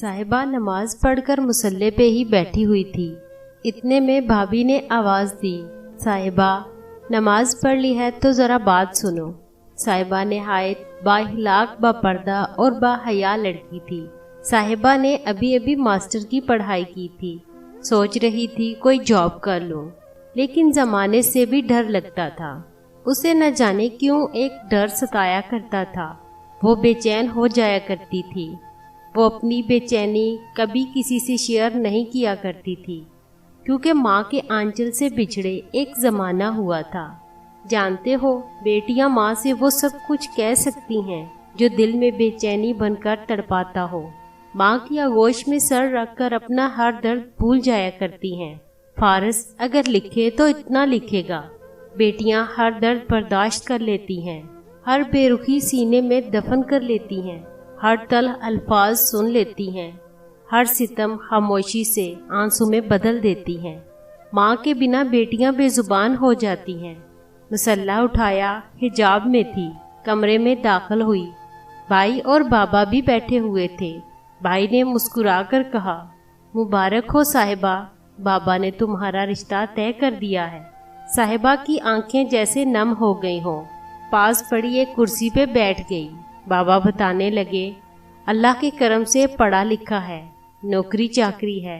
साहिबा नमाज पढ़कर मुसल्ले पे ही बैठी हुई थी। इतने में भाभी ने आवाज़ दी, साहिबा नमाज पढ़ ली है तो ज़रा बात सुनो। साहिबा नहायत बाइखलाक बापर्दा और बाहया लड़की थी। साहिबा ने अभी अभी मास्टर की पढ़ाई की थी। सोच रही थी कोई जॉब कर लूं, लेकिन ज़माने से भी डर लगता था। उसे न जाने क्यों एक डर सताया करता था। वो बेचैन हो जाया करती थी। वो अपनी बेचैनी कभी किसी से शेयर नहीं किया करती थी, क्योंकि माँ के आंचल से बिछड़े एक ज़माना हुआ था। जानते हो, बेटियां माँ से वो सब कुछ कह सकती हैं जो दिल में बेचैनी बनकर तड़पाता हो। माँ की आगोश में सर रखकर अपना हर दर्द भूल जाया करती हैं। फारस अगर लिखे तो इतना लिखेगा। बेटियां हर दर्द बर्दाश्त कर लेती हैं, हर बेरुखी सीने में दफन कर लेती हैं, हर तल्ख अल्फाज सुन लेती हैं, हर सितम खामोशी से आंसू में बदल देती हैं। माँ के बिना बेटियां बेजुबान हो जाती हैं। मुसल्ला उठाया, हिजाब में थी, कमरे में दाखिल हुई। भाई और बाबा भी बैठे हुए थे। भाई ने मुस्कुराकर कहा, मुबारक हो साहिबा, बाबा ने तुम्हारा रिश्ता तय कर दिया है। साहिबा की आंखें जैसे नम हो गई हों। पास पड़ी एक कुर्सी पे बैठ गई। बाबा बताने लगे, अल्लाह के करम से पढ़ा लिखा है, नौकरी चाकरी है,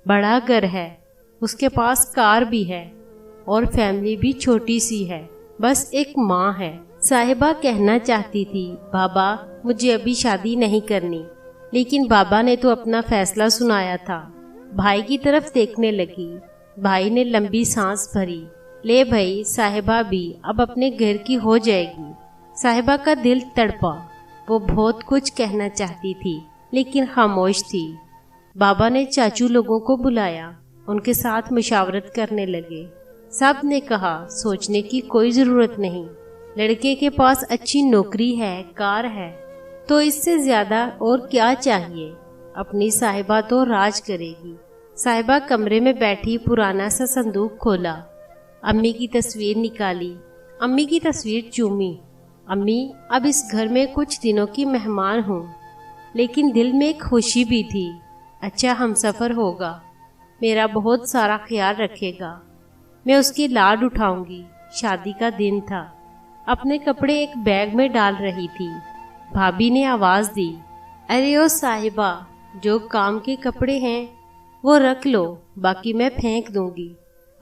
बड़ा घर है, उसके पास कार भी है और फैमिली भी छोटी सी है, बस एक माँ है। साहिबा कहना चाहती थी, बाबा मुझे अभी शादी नहीं करनी, लेकिन बाबा ने तो अपना फैसला सुनाया था। भाई की तरफ देखने लगी। भाई ने लंबी सांस भरी। ले भाई, साहिबा भी अब अपने घर की हो जाएगी। साहिबा का दिल तड़पा। वो बहुत कुछ कहना चाहती थी, लेकिन खामोश थी। बाबा ने चाचू लोगों को बुलाया, उनके साथ मुशावरत करने लगे। सब ने कहा, सोचने की कोई ज़रूरत नहीं, लड़के के पास अच्छी नौकरी है, कार है, तो इससे ज़्यादा और क्या चाहिए। अपनी साहिबा तो राज करेगी। साहिबा कमरे में बैठी पुराना सा संदूक खोला, अम्मी की तस्वीर निकाली, अम्मी की तस्वीर चूमी। अम्मी, अब इस घर में कुछ दिनों की मेहमान हूँ, लेकिन दिल में एक खुशी भी थी। अच्छा हमसफ़र होगा, मेरा बहुत सारा ख्याल रखेगा, मैं उसकी लाड उठाऊंगी। शादी का दिन था। अपने कपड़े एक बैग में डाल रही थी। भाभी ने आवाज़ दी, अरे ओ साहिबा, जो काम के कपड़े हैं वो रख लो, बाकी मैं फेंक दूंगी।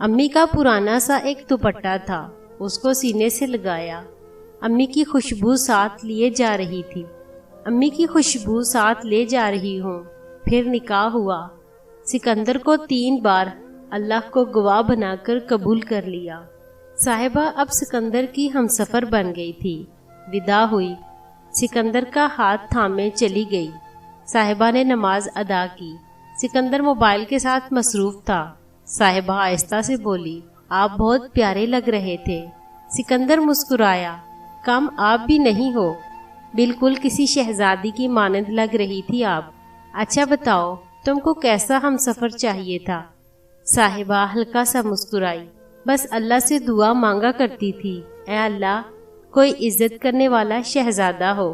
अम्मी का पुराना सा एक दुपट्टा था, उसको सीने से लगाया। अम्मी की खुशबू साथ लिए जा रही थी। अम्मी की खुशबू साथ ले जा रही हूँ। फिर निकाह हुआ। सिकंदर को 3 बार अल्लाह को गवाह बनाकर कबूल कर लिया। साहिबा अब सिकंदर की हमसफ़र बन गई थी। विदा हुई। सिकंदर का हाथ थामे चली गई। साहिबा ने नमाज अदा की। सिकंदर मोबाइल के साथ मसरूफ था। साहिबा आहिस्ता से बोली, आप बहुत प्यारे लग रहे थे। सिकंदर मुस्कुराया, कम आप भी नहीं हो, बिल्कुल किसी शहजादी की मानंद लग रही थी आप। अच्छा बताओ, तुमको कैसा हमसफ़र चाहिए था? साहिबा हल्का सा मुस्कुराई। बस अल्लाह से दुआ मांगा करती थी, ऐ अल्लाह, कोई इज्जत करने वाला शहजादा हो,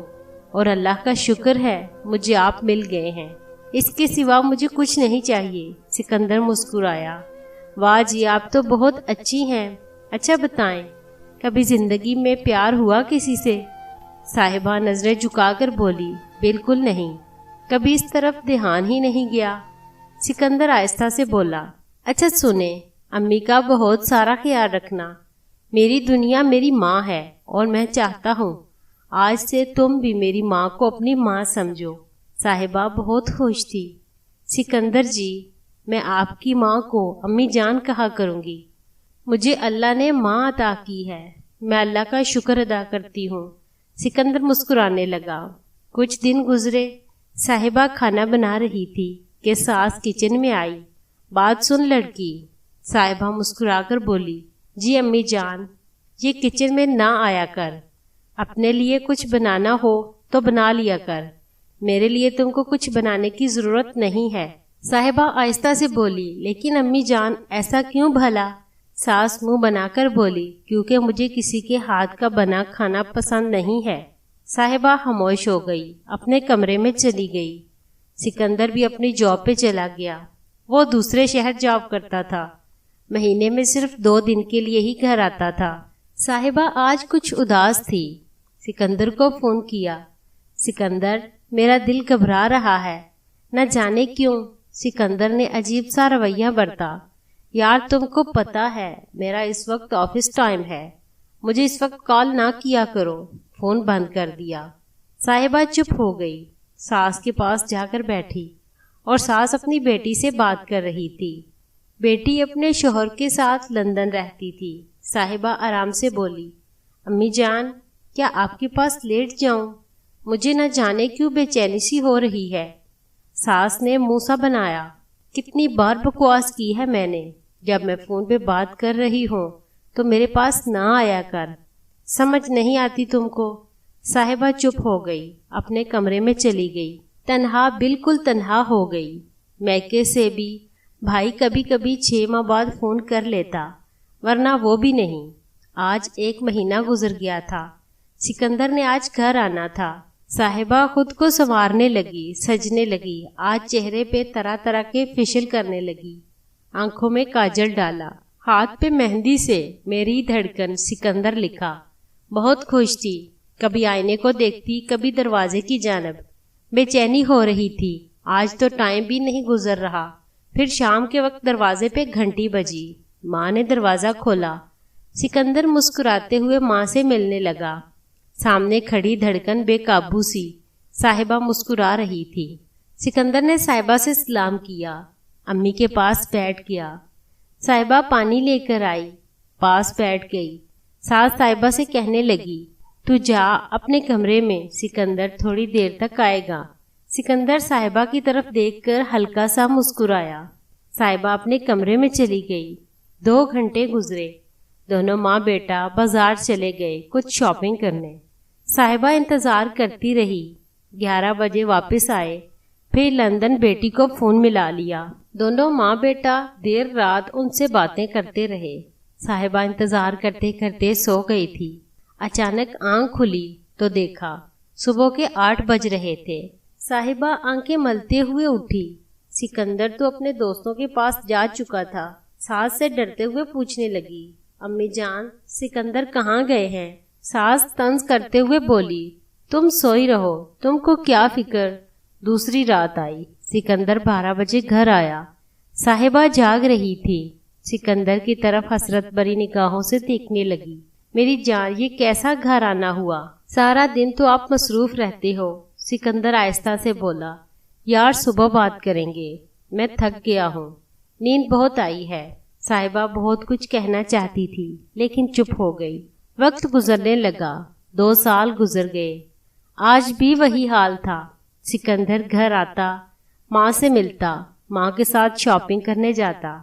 और अल्लाह का शुक्र है मुझे आप मिल गए हैं। इसके सिवा मुझे कुछ नहीं चाहिए। सिकंदर मुस्कुराया, वाह जी, आप तो बहुत अच्छी हैं। अच्छा बताएं, कभी जिंदगी में प्यार हुआ किसी से? साहिबा नजरें झुकाकर बोली, बिल्कुल नहीं, कभी इस तरफ ध्यान ही नहीं गया। सिकंदर आहिस्ता से बोला, अच्छा सुने, अम्मी का बहुत सारा ख्याल रखना। मेरी दुनिया मेरी माँ है और मैं चाहता हूँ आज से तुम भी मेरी माँ को अपनी माँ समझो। साहिबा बहुत खुश थी। सिकंदर जी, मैं आपकी माँ को अम्मी जान कहा करूँगी। मुझे अल्लाह ने माँ अता की है, मैं अल्लाह का शुक्र अदा करती हूँ। सिकंदर मुस्कुराने लगा। कुछ दिन गुजरे। साहिबा खाना बना रही थी कि सास किचन में आई। बात सुन लड़की। साहिबा मुस्कुराकर बोली, जी अम्मी जान, ये किचन में ना आया कर। अपने लिए कुछ बनाना हो तो बना लिया कर, मेरे लिए तुमको कुछ बनाने की जरूरत नहीं है। साहिबा आहिस्ता से बोली, लेकिन अम्मी जान ऐसा क्यों भला? सास मुंह बनाकर बोली, क्योंकि मुझे किसी के हाथ का बना खाना पसंद नहीं है। साहिबा खामोश हो गई, अपने कमरे में चली गई। سکندر بھی اپنی جاب پہ چلا گیا۔ وہ دوسرے شہر جاب کرتا تھا، مہینے میں صرف 2 دن کے لیے ہی گھر آتا تھا۔ صاحبہ آج کچھ اداس تھی، سکندر کو فون کیا۔ سکندر، میرا دل گھبرا رہا ہے، نہ جانے کیوں۔ سکندر نے عجیب سا رویہ برتا۔ یار تم کو پتا ہے میرا اس وقت آفس ٹائم ہے، مجھے اس وقت کال نہ کیا کرو۔ فون بند کر دیا۔ صاحبہ چپ ہو گئی، ساس کے پاس جا کر بیٹھی اور ساس اپنی بیٹی سے بات کر رہی تھی۔ بیٹی اپنے شوہر کے ساتھ لندن رہتی تھی۔ صاحبہ آرام سے بولی، امی جان کیا آپ کے پاس لیٹ جاؤں؟ مجھے نہ جانے کیوں بے چینی سی ہو رہی ہے۔ ساس نے منہ سا بنایا، کتنی بار بکواس کی ہے میں نے، جب میں فون پہ بات کر رہی ہوں تو میرے پاس نہ آیا کر، سمجھ نہیں آتی تم کو۔ صاحبہ چپ ہو گئی، اپنے کمرے میں چلی گئی، تنہا، بالکل تنہا ہو گئی۔ میکے سے بھی بھائی کبھی کبھی 6 ماہ بعد فون کر لیتا، ورنہ وہ بھی نہیں۔ آج 1 مہینہ گزر گیا تھا، سکندر نے آج گھر آنا تھا۔ صاحبہ خود کو سنوارنے لگی، سجنے لگی، آج چہرے پہ طرح طرح کے فیشل کرنے لگی، آنکھوں میں کاجل ڈالا، ہاتھ پہ مہندی سے میری دھڑکن سکندر لکھا۔ بہت خوش تھی، کبھی آئینے کو دیکھتی، کبھی دروازے کی جانب، بے چینی ہو رہی تھی۔ آج تو ٹائم بھی نہیں گزر رہا۔ پھر شام کے وقت دروازے پہ گھنٹی بجی، ماں نے دروازہ کھولا۔ سکندر مسکراتے ہوئے ماں سے ملنے لگا۔ سامنے کھڑی دھڑکن بے قابو سی، صاحبہ مسکرا رہی تھی۔ سکندر نے صاحبہ سے سلام کیا، امی کے پاس بیٹھ گیا۔ صاحبہ پانی لے کر آئی، پاس بیٹھ گئی۔ ساس صاحبہ سے کہنے لگی، تو جا اپنے کمرے میں، سکندر تھوڑی دیر تک آئے گا۔ سکندر صاحبہ کی طرف دیکھ کر ہلکا سا مسکرایا۔ صاحبہ اپنے کمرے میں چلی گئی۔ 2 گھنٹے گزرے، دونوں ماں بیٹا بازار چلے گئے کچھ شاپنگ کرنے۔ صاحبہ انتظار کرتی رہی، 11 بجے واپس آئے، پھر لندن بیٹی کو فون ملا لیا۔ دونوں ماں بیٹا دیر رات ان سے باتیں کرتے رہے۔ صاحبہ انتظار کرتے کرتے سو گئی تھی۔ اچانک آنکھ کھلی تو دیکھا صبح کے 8 بج رہے تھے۔ صاحبہ آنکھیں ملتے ہوئے اٹھی۔ سکندر تو اپنے دوستوں کے پاس جا چکا تھا۔ ساس سے ڈرتے ہوئے پوچھنے لگی، امی جان سکندر کہاں گئے ہیں؟ ساس طنز کرتے ہوئے بولی، تم سوئی رہو، تم کو کیا فکر۔ دوسری رات آئی، سکندر 12 بجے گھر آیا۔ صاحبہ جاگ رہی تھی، سکندر کی طرف حسرت بری نگاہوں سے دیکھنے لگی۔ میری جان یہ کیسا گھر آنا ہوا، سارا دن تو آپ مصروف رہتے ہو۔ سکندر آہستہ سے بولا، یار صبح بات کریں گے، میں تھک گیا ہوں، نیند بہت آئی ہے۔ صاحبہ بہت کچھ کہنا چاہتی تھی لیکن چپ ہو گئی۔ وقت گزرنے لگا، 2 سال گزر گئے، آج بھی وہی حال تھا۔ سکندر گھر آتا، ماں سے ملتا، ماں کے ساتھ شاپنگ کرنے جاتا،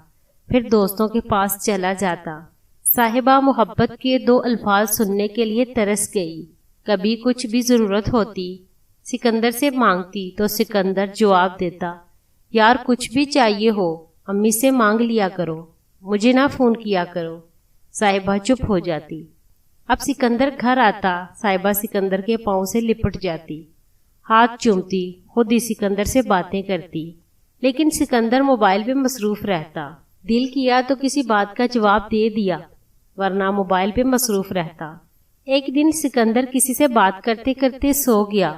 پھر دوستوں کے پاس چلا جاتا۔ صاحبہ محبت کے 2 الفاظ سننے کے لیے ترس گئی۔ کبھی کچھ بھی ضرورت ہوتی، سکندر سے مانگتی تو سکندر جواب دیتا، یار کچھ بھی چاہیے ہو امی سے مانگ لیا کرو، مجھے نہ فون کیا کرو۔ صاحبہ چپ ہو جاتی۔ اب سکندر گھر آتا، صاحبہ سکندر کے پاؤں سے لپٹ جاتی، ہاتھ چومتی، خود ہی سکندر سے باتیں کرتی، لیکن سکندر موبائل پہ مصروف رہتا۔ دل کیا تو کسی بات کا جواب دے دیا، ورنہ موبائل پہ مصروف رہتا۔ ایک دن سکندر کسی سے بات کرتے کرتے سو گیا،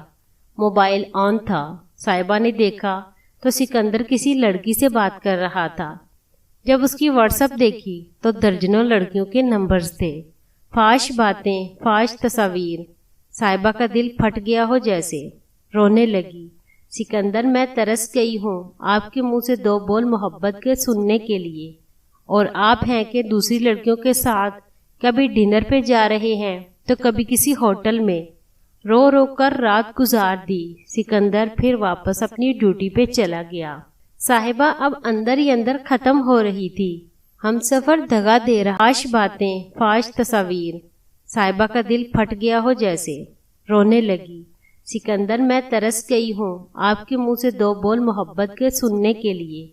موبائل آن تھا۔ صاحبہ نے دیکھا تو سکندر کسی لڑکی سے بات کر رہا تھا۔ جب اس کی واٹس ایپ دیکھی تو درجنوں لڑکیوں کے نمبرز تھے، فحش باتیں، فحش تصاویر۔ صاحبہ کا دل پھٹ گیا ہو جیسے، رونے لگی۔ سکندر میں ترس گئی ہوں آپ کے منہ سے 2 بول محبت کے سننے کے لیے، اور آپ ہیں کہ دوسری لڑکیوں کے ساتھ کبھی ڈنر پہ جا رہے ہیں تو کبھی کسی ہوٹل میں۔ رو رو کر رات گزار دی۔ سکندر پھر واپس اپنی ڈیوٹی پہ چلا گیا۔ صاحبہ اب اندر ہی اندر ختم ہو رہی تھی۔ ہم سفر دگا دے رہا، فحش باتیں، فحش تصاویر۔ صاحبہ کا دل پھٹ گیا ہو جیسے، رونے لگی۔ سکندر میں ترس گئی ہوں آپ کے منہ سے 2 بول محبت کے سننے کے لیے،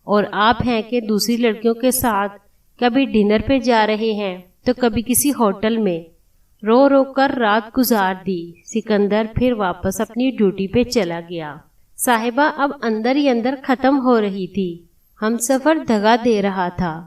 اور آپ ہیں کہ دوسری لڑکیوں کے ساتھ کبھی ڈنر پہ جا رہے ہیں تو کبھی کسی ہوٹل میں۔ رو رو کر رات گزار دی۔ سکندر پھر واپس اپنی ڈیوٹی پہ چلا گیا۔ صاحبہ اب اندر ہی اندر ختم ہو رہی تھی۔ ہم سفر دگا دے رہا تھا۔